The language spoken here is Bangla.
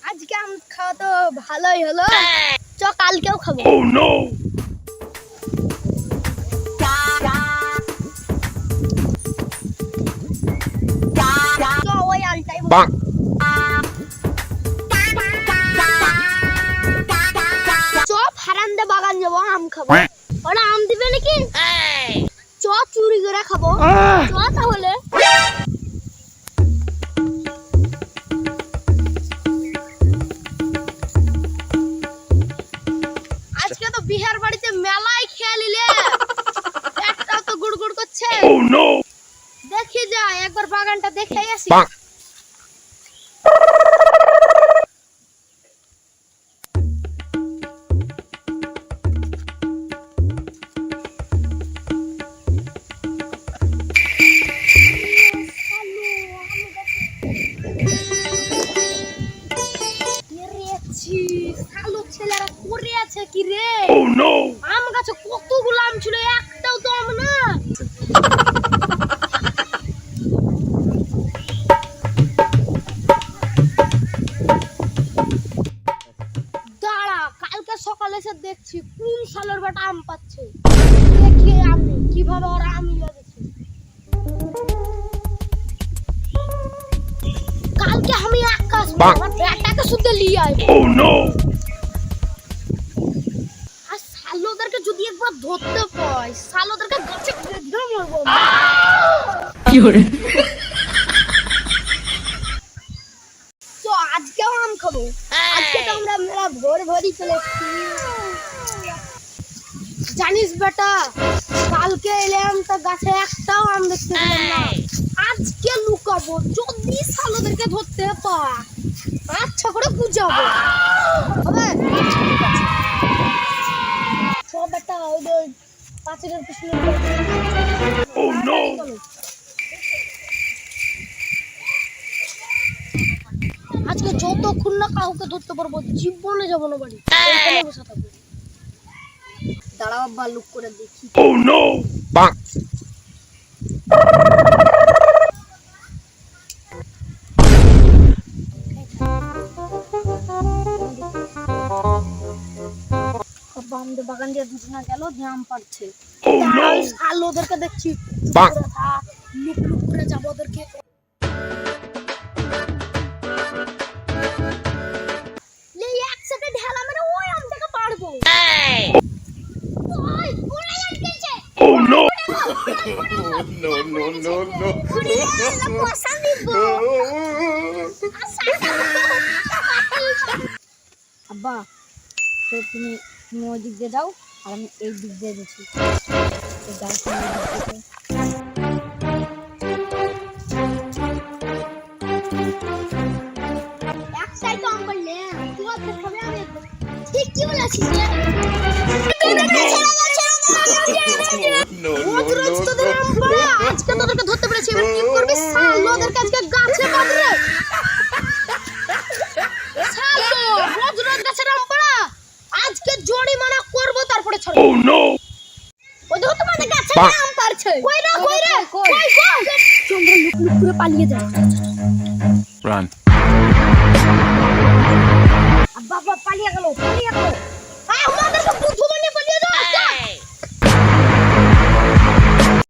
আজকে আম খাওয়া তো ভালোই হলো, চ কালকেও খাবো। Oh no! চ ওই আলটাই চ ফারান্দে বাগান যাবো, আম খাবো। ওরা আম দিবে নাকি? চ চুরি করে খাবো। চ তাহলে আজকে তো বিহার বাড়িতে মেলায় খেয়ে নিলে, পেটটা তো গুড়গুড় করছে। Oh no! দেখি যাই একবার বাগানটা দেখে আসি। ছেলেরা করে আছে কি রে? Oh no! আম গাছে কতগুলো আম ছিল, একটাও তো আম না। দাঁড়া, কালকে সকালে এসে দেখছি কোন সালের বেটা আম পাচ্ছে। দেখি আমি কিভাবে ওরা আম লিয়ে গেছে। কালকে আমি আকাশ আমার বেটাকে শুদ্ধ লিয়ে আইব। Oh no! আর শালোদেরকে যদি একবার ধরতে পাই, শালোদেরকে গাছে বেঁধে মারবো। কি করে? তো আজকেও আম খাবো। আজকে তো আমরা মেলা ভোর ভোরই চলে এসেছি। জানিস বেটা, কালকে এলাম তো গাছে একটাও আম দেখতে পেলাম না। আজকে লুকাবো, যদি শালোদেরকে ধরতে পাই আচ্ছা করে বুঝাবো। হবে? সব বেটা ওই পাঁচের পিছনে। Oh no! আজকে যতক্ষণ না কাউকে ধরতে পারবো জীবনে যাবো না বাড়ি। এখানে বসে থাকবো। দাঁড়াও আব্বা, লুক করে দেখি। Oh no! Bonk! আব্বা আমাদের বাগান দিয়ে দুজনা গেল, আম পাড়ছে। Oh no! শাল ওদেরকে দেখছি, বাহ! লুক লুক করে যাবো ওদেরকে। এক সেকেন্ড হেলা মেরে ওই আমটাকে পারবো। ওই ওরে আটকেছে। Oh no! No, no, no, no. ওরে আল্লাহ পয়সা দিব। আব্বা তো তুমি ওই দিক দিয়ে যাও আর আমি এই দিক দিয়ে যাচ্ছি। তো যাও তুমি এই দিক দিয়ে। একটাই তো আম পারলে, তুই অর্ধেক খাবে আমি অর্ধেক। ঠিক কি বলেছিস রে? No, রোজ রোজ তোদের আম পাড়া, আজকে তোদেরকে ধরতে পেরেছি, এবার কি করবি? শালোদেরকে আজকে গাছে বাঁধরে। শালো, রোজ রোজ গাছের আম পাড়া, আজকে জরিমানা করবো তারপরে ছাড়বো। Oh no! ওই দেখো তোমাদের গাছে আম পাড়ছে। কই রে কই রে? কই কই? চন্দ্র লুক লুক করে পালিয়ে যায়। Run.